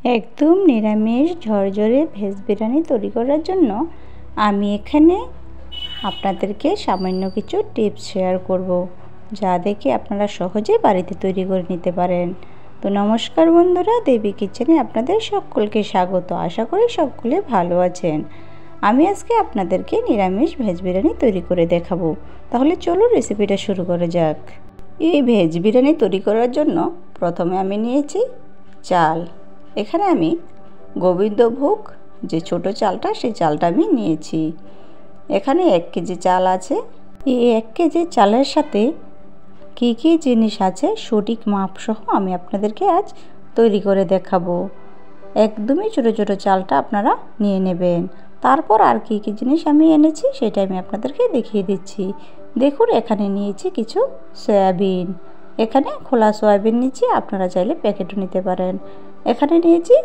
একদম নিরামিষ ঝরঝরে ভেজ বিরিয়ানি তৈরি করার জন্য আমি এখানে আপনাদেরকে সামান্য কিছু টিপস শেয়ার করব, যা দেখে আপনারা সহজেই বাড়িতে তৈরি করে নিতে পারেন। তো নমস্কার বন্ধুরা, দেবী কিচেনে আপনাদের সকলকে স্বাগত। আশা করি সকলে ভালো আছেন। আমি আজকে আপনাদেরকে নিরামিষ ভেজ বিরিয়ানি তৈরি করে দেখাবো। তাহলে চলুন রেসিপিটা শুরু করা যাক। এই ভেজ বিরিয়ানি তৈরি করার জন্য প্রথমে আমি নিয়েছি চাল। এখানে আমি গোবিন্দভোগ যে ছোট চালটা, সেই চালটা আমি নিয়েছি। এখানে 1 কেজি চাল আছে। এই 1 কেজি চালের সাথে কী কী জিনিস আছে সঠিক মাপসহ আমি আপনাদেরকে আজ তৈরি করে দেখাবো। একদমই ছোটো ছোটো চালটা আপনারা নিয়ে নেবেন। তারপর আর কী কী জিনিস আমি এনেছি সেটা আমি আপনাদেরকে দেখিয়ে দিচ্ছি। দেখুন, এখানে নিয়েছি কিছু সয়াবিন। এখানে খোলা সয়াবিন নিয়েছি, আপনারা চাইলে প্যাকেটও নিতে পারেন। এখানে নিয়েছি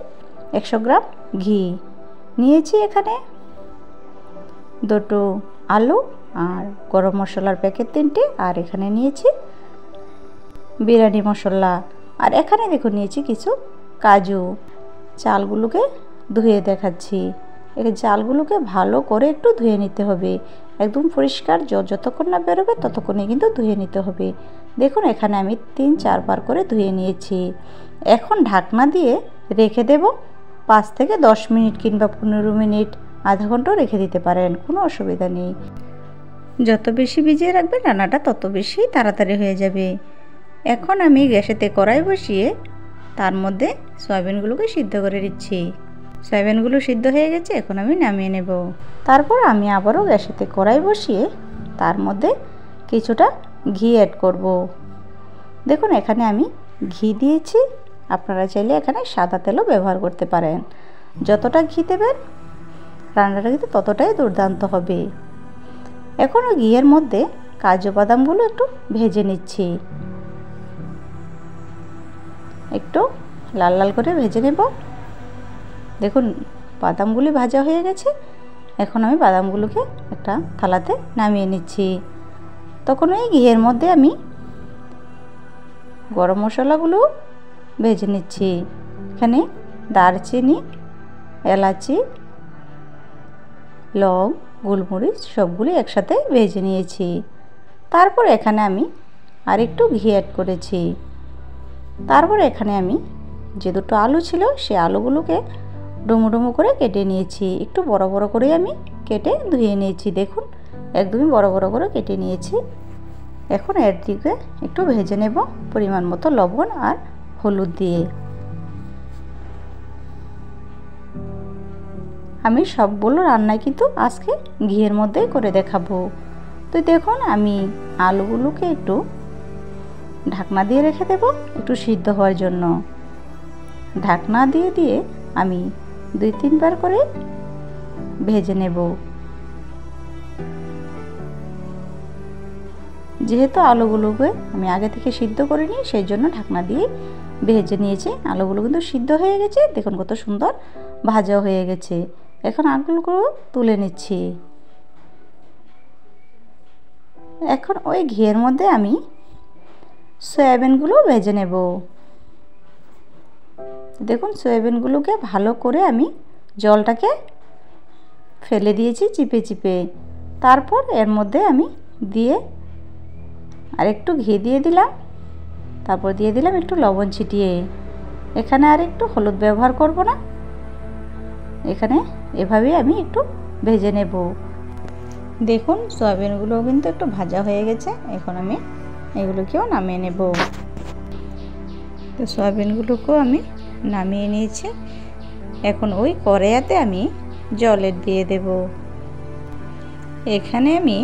100 গ্রাম ঘি, নিয়েছি এখানে 2টো আলু আর গরম মশলার প্যাকেট 3টে, আর এখানে নিয়েছি বিরিয়ানি মশলা, আর এখানে দেখুন নিয়েছি কিছু কাজু। চালগুলোকে ধুয়ে দেখাচ্ছি। এই চালগুলোকে ভালো করে একটু ধুয়ে নিতে হবে, একদম পরিষ্কার যতক্ষণ না বেরোবে ততক্ষণই কিন্তু ধুয়ে নিতে হবে। দেখুন, এখানে আমি 3-4 বার করে ধুয়ে নিয়েছি। এখন ঢাকনা দিয়ে রেখে দেব 5 থেকে 10 মিনিট কিংবা 15 মিনিট, আধা ঘন্টাও রেখে দিতে পারেন, কোনো অসুবিধা নেই। যত বেশি ভিজিয়ে রাখবেন রান্নাটা তত বেশি তাড়াতাড়ি হয়ে যাবে। এখন আমি গ্যাসেতে কড়াই বসিয়ে তার মধ্যে সয়াবিনগুলোকে সিদ্ধ করে দিচ্ছি। সয়াবিনগুলো সিদ্ধ হয়ে গেছে, এখন আমি নামিয়ে নেব। তারপর আমি আবারও গ্যাসেতে কড়াই বসিয়ে তার মধ্যে কিছুটা ঘি অ্যাড করব। দেখুন, এখানে আমি ঘি দিয়েছি। আপনারা চাইলে এখানে সাদা তেলও ব্যবহার করতে পারেন। যতটা ঘি দেবেন রান্নাটা কিন্তু ততটাই দুর্দান্ত হবে। এখন ওই ঘিয়ের মধ্যে কাজু বাদামগুলো একটু ভেজে নিচ্ছি। একটু লাল লাল করে ভেজে নেব। দেখুন, বাদামগুলি ভাজা হয়ে গেছে। এখন আমি বাদামগুলোকে একটা থালাতে নামিয়ে নিচ্ছি। তখন ওই ঘিয়ের মধ্যে আমি গরম মশলাগুলো ভেজে নিচ্ছি। এখানে দারচিনি, এলাচি, লং, গোলমরিচ সবগুলি একসাথে ভেজে নিয়েছি। তারপর এখানে আমি আরেকটু ঘি অ্যাড করেছি। তারপর এখানে আমি যে 2টো আলু ছিল সেই আলুগুলোকে ডুমো ডুমো করে কেটে নিয়েছি। একটু বড় বড় করে আমি কেটে ধুয়ে নিয়েছি। দেখুন, একদমই বড় বড় করে কেটে নিয়েছি। এখন এর দিকে একটু ভেজে নেব পরিমাণ মতো লবণ আর হলুদ দিয়ে। আমি সবগুলো রান্নায় কিন্তু আজকে ঘিয়ের মধ্যেই করে দেখাবো। তো দেখুন, আমি আলুগুলোকে একটু ঢাকনা দিয়ে রেখে দেব একটু সিদ্ধ হওয়ার জন্য। ঢাকনা দিয়ে দিয়ে আমি 2-3 বার করে ভেজে নেব। যেহেতু আলুগুলোকে আমি আগে থেকে সিদ্ধ করিনি, সেই জন্য ঢাকনা দিয়ে ভেজে নিয়েছি। আলুগুলো কিন্তু সিদ্ধ হয়ে গেছে। দেখুন কত সুন্দর ভাজা হয়ে গেছে। এখন আলুগুলো তুলে নিচ্ছি। এখন ওই ঘিয়ের মধ্যে আমি সয়াবিনগুলো ভেজে নেব। দেখুন, সয়াবিনগুলোকে ভালো করে আমি জলটাকে ফেলে দিয়েছি চিপে চিপে। তারপর এর মধ্যে আমি দিয়ে আরেকটু ঘি দিয়ে দিলাম। তারপর দিয়ে দিলাম একটু লবণ ছিটিয়ে। এখানে আর একটু হলুদ ব্যবহার করব না। এখানে এভাবেই আমি একটু ভেজে নেব। দেখুন, সয়াবিনগুলো কিন্তু একটু ভাজা হয়ে গেছে। এখন আমি এগুলোকেও নামিয়ে নেব। তো সয়াবিনগুলোকেও আমি নামিয়ে নিয়েছি। এখন ওই কড়াইতে আমি জল দিয়ে দেব। এখানে আমি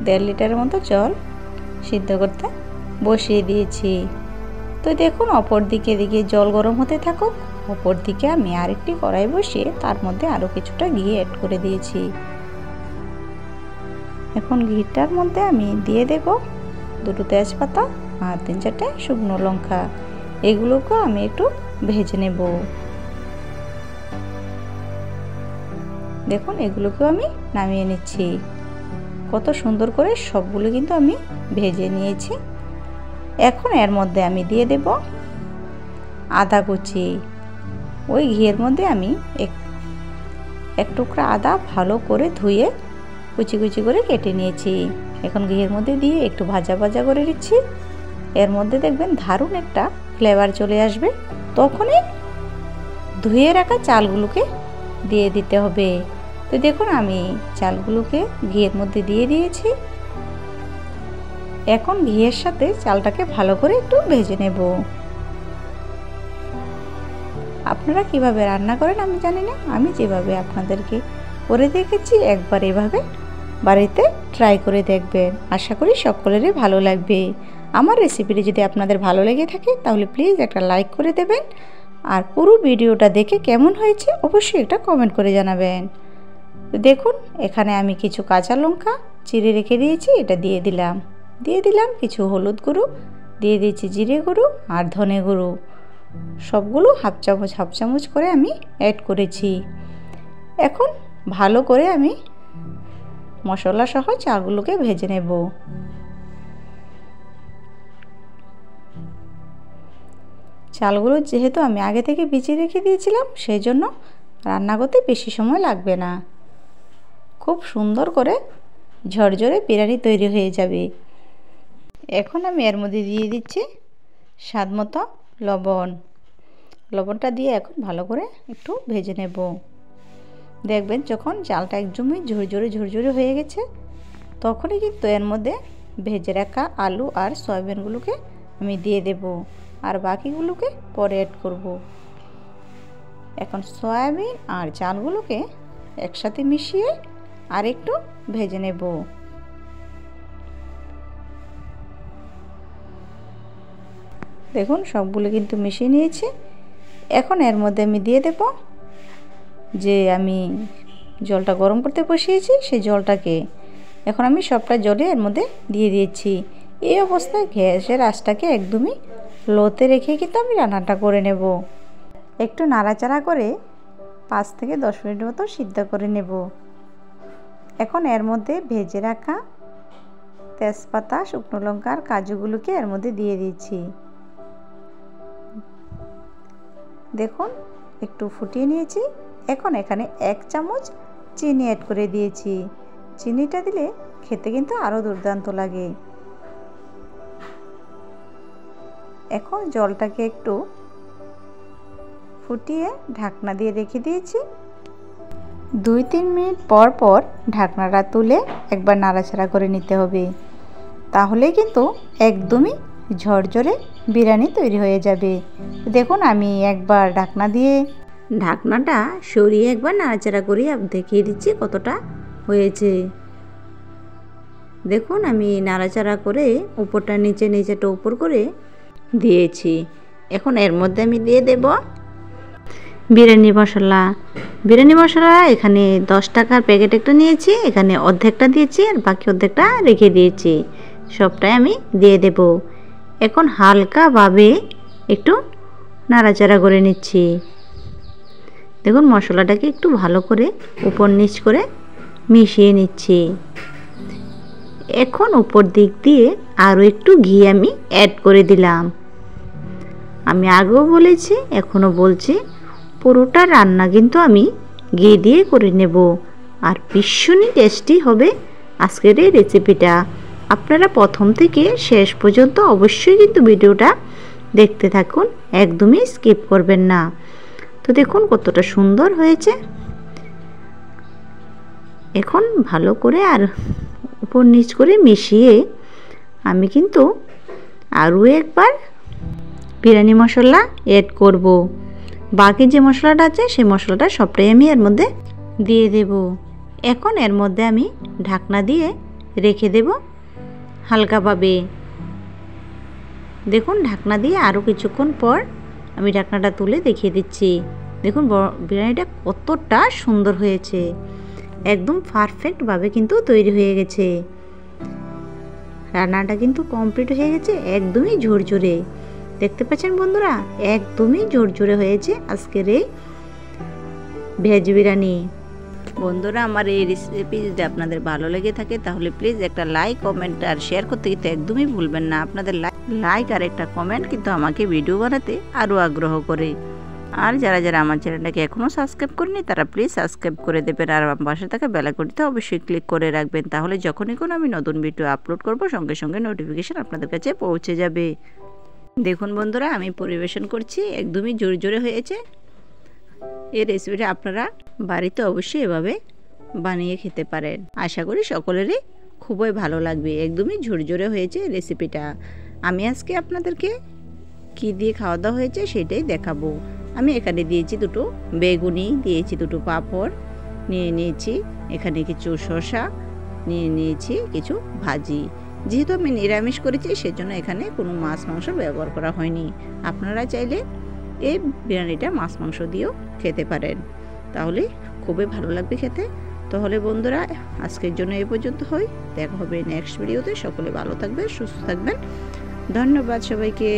1.5 লিটারের মতো জল সিদ্ধ করতে বসিয়ে দিয়েছি। তো দেখুন, অপর দিকে জল গরম হতে থাকুক। অপর দিকে আমি আরেকটি কড়াই বসিয়ে তার মধ্যে আরও কিছুটা ঘি অ্যাড করে দিয়েছি। এখন ঘিটার মধ্যে আমি দিয়ে দেব 2টো তেজপাতা আর 3-4টে শুকনো লঙ্কা। এগুলোকেও আমি একটু ভেজে নেব। দেখুন, এগুলোকেও আমি নামিয়ে নিচ্ছি। কত সুন্দর করে সবগুলো কিন্তু আমি ভেজে নিয়েছি। এখন এর মধ্যে আমি দিয়ে দেব আদা কুচি। ওই ঘিয়ের মধ্যে আমি এক টুকরা আদা ভালো করে ধুয়ে কুচি কুচি করে কেটে নিয়েছি। এখন ঘিয়ের মধ্যে দিয়ে একটু ভাজা ভাজা করে দিচ্ছি। এর মধ্যে দেখবেন দারুণ একটা ফ্লেভার চলে আসবে। তখনই ধুয়ে রাখা চালগুলোকে দিয়ে দিতে হবে। তো দেখুন আমি চালগুলোকে ঘিয়ের মধ্যে দিয়ে দিয়েছি। এখন ঘিয়ের সাথে চালটাকে ভালো করে একটু ভেজে নেব। আপনারা কিভাবে রান্না করেন আমি জানি না, আমি যেভাবে আপনাদেরকে করে দেখেছি একবার এভাবে বাড়িতে ট্রাই করে দেখবেন। আশা করি সকলেরই ভালো লাগবে। আমার রেসিপিটি যদি আপনাদের ভালো লেগে থাকে তাহলে প্লিজ একটা লাইক করে দেবেন, আর পুরো ভিডিওটা দেখে কেমন হয়েছে অবশ্যই একটা কমেন্ট করে জানাবেন। তো দেখুন এখানে আমি কিছু কাঁচা লঙ্কা চিড়ে রেখে দিয়েছি, এটা দিয়ে দিলাম কিছু হলুদ গুঁড়ো, দিয়ে দিয়েছি জিরে গুঁড়ো আর ধনে গুঁড়ো, সবগুলো হাফ চামচ করে আমি অ্যাড করেছি। এখন ভালো করে আমি মশলা সহ চালগুলোকে ভেজে নেব। চালগুলো যেহেতু আমি আগে থেকে ভিজিয়ে রেখে দিয়েছিলাম সেই জন্য রান্না করতে বেশি সময় লাগবে না। খুব সুন্দর করে ঝরঝরে বিরিয়ানি তৈরি হয়ে যাবে। এখন আমি এর মধ্যে দিয়ে দিচ্ছি স্বাদ মতো লবণটা দিয়ে এখন ভালো করে একটু ভেজে নেব। দেখবেন যখন চালটা একদমই ঝরঝরে হয়ে গেছে তখনই কিন্তু এর মধ্যে ভেজে রাখা আলু আর সয়াবিনগুলোকে আমি দিয়ে দেব, আর বাকিগুলোকে পরে অ্যাড করব। এখন সয়াবিন আর চালগুলোকে একসাথে মিশিয়ে আর একটু ভেজে নেব। দেখুন সবগুলো কিন্তু মিশিয়ে নিয়েছি। এখন এর মধ্যে আমি দিয়ে দেব যে আমি জলটা গরম করতে বসিয়েছি, সেই জলটাকে এখন আমি সবটা জলে এর মধ্যে দিয়ে দিয়েছি। এই অবস্থায় গ্যাসের আঁচটাকে একদমই লোতে রেখে কিন্তু আমি রান্নাটা করে নেব। একটু নাড়াচাড়া করে 5 থেকে 10 মিনিট মতো সিদ্ধ করে নেব। এখন এর মধ্যে ভেজে রাখা তেজপাতা, শুকনো লঙ্কা আর কাজুগুলোকে এর মধ্যে দিয়ে দিচ্ছি। দেখুন একটু ফুটিয়ে নিয়েছি। এখন এখানে 1 চামচ চিনি অ্যাড করে দিয়েছি। চিনিটা দিলে খেতে কিন্তু আরও দুর্দান্ত লাগে। এখন জলটাকে একটু ফুটিয়ে ঢাকনা দিয়ে রেখে দিয়েছি। 2-3 মিনিট পর পর ঢাকনাটা তুলে একবার নাড়াচাড়া করে নিতে হবে, তাহলে কিন্তু একদমই ঝরঝরে বিরিয়ানি তৈরি হয়ে যাবে। দেখুন আমি একবার ঢাকনাটা সরিয়ে একবার নাড়াচাড়া করে দেখিয়ে দিচ্ছি কতটা হয়েছে। দেখুন আমি নাড়াচাড়া করে উপরটা নিচেটা উপর করে দিয়েছি। এখন এর মধ্যে আমি দিয়ে দেব বিরিয়ানি মশলা। এখানে 10 টাকার প্যাকেট একটা নিয়েছি, এখানে অর্ধেকটা দিয়েছি আর বাকি অর্ধেকটা রেখে দিয়েছি। সবটাই আমি দিয়ে দেব। এখন হালকাভাবে একটু নাড়াচাড়া করে নিচ্ছি। দেখুন মশলাটাকে একটু ভালো করে উপর নিচ করে মিশিয়ে নিচ্ছি। এখন উপর দিক দিয়ে আরও একটু ঘি আমি অ্যাড করে দিলাম। আমি আগেও বলেছি এখনও বলছি, পুরোটা রান্না কিন্তু আমি ঘি দিয়ে করে নেব, আর ভীষণই টেস্টি হবে আজকের এই রেসিপিটা। আপনারা প্রথম থেকে শেষ পর্যন্ত অবশ্যই কিন্তু ভিডিওটা দেখতে থাকুন, একদমই স্কিপ করবেন না। তো দেখুন কতটা সুন্দর হয়েছে। এখন ভালো করে আর উপর নিচ করে মিশিয়ে আমি কিন্তু আরও একবার বিরিয়ানি মশলা অ্যাড করব। বাকি যে মশলাটা আছে সেই মশলাটা সবটাই আমি এর মধ্যে দিয়ে দেব। এখন এর মধ্যে আমি ঢাকনা দিয়ে রেখে দেব হালকাভাবে। দেখুন ঢাকনা দিয়ে আরও কিছুক্ষণ পর আমি ঢাকনাটা তুলে দেখিয়ে দিচ্ছি। দেখুন বিরিয়ানিটা কতটা সুন্দর হয়েছে, একদম পারফেক্টভাবে কিন্তু তৈরি হয়ে গেছে। রান্নাটা কিন্তু কমপ্লিট হয়ে গেছে, একদমই ঝরঝরে। দেখতে পাচ্ছেন বন্ধুরা, একদমই ঝরঝরে হয়েছে আজকের এই ভেজ বিরিয়ানি। বন্ধুরা আমার এই রেসিপি যদি আপনাদের ভালো লেগে থাকে তাহলে প্লিজ একটা লাইক, কমেন্ট আর শেয়ার করতে কিন্তু একদমই ভুলবেন না। আপনাদের লাইক আর একটা কমেন্ট কিন্তু আমাকে ভিডিও বানাতে আরও আগ্রহ করে। আর যারা যারা আমার চ্যানেলটাকে এখনও সাবস্ক্রাইব করেনি তারা প্লিজ সাবস্ক্রাইব করে দেবেন, আর পাশে থাকা বেল আইকনটিতে অবশ্যই ক্লিক করে রাখবেন, তাহলে যখনই কোনো আমি নতুন ভিডিও আপলোড করব সঙ্গে সঙ্গে নোটিফিকেশান আপনাদের কাছে পৌঁছে যাবে। দেখুন বন্ধুরা, আমি পরিবেশন করছি, একদমই জোরে জোরে হয়েছে। এই রেসিপিটা আপনারা বাড়িতে অবশ্যই এভাবে বানিয়ে খেতে পারেন, আশা করি সকলেরই খুবই ভালো লাগবে। একদমই ঝুরঝুরে হয়েছে রেসিপিটা। আমি আজকে আপনাদেরকে কি দিয়ে খাওয়া দাওয়া হয়েছে সেটাই দেখাবো। আমি এখানে দিয়েছি দুটো বেগুনি, দিয়েছি দুটো পাঁপড়, নিয়ে নিয়েছি এখানে কিছু শসা, নিয়ে নিয়েছি কিছু ভাজি। যেহেতু আমি নিরামিষ করেছি সেজন্য এখানে কোনো মাছ মাংস ব্যবহার করা হয়নি। আপনারা চাইলে এই বিরিয়ানিটা মাছ মাংস দিয়েও খেতে পারেন, তাহলে খুবই ভালো লাগবে খেতে। তাহলে বন্ধুরা, আজকের জন্য এই পর্যন্ত হয়, দেখা হবে নেক্সট ভিডিওতে। সকলে ভালো থাকবেন, সুস্থ থাকবেন। ধন্যবাদ সবাইকে।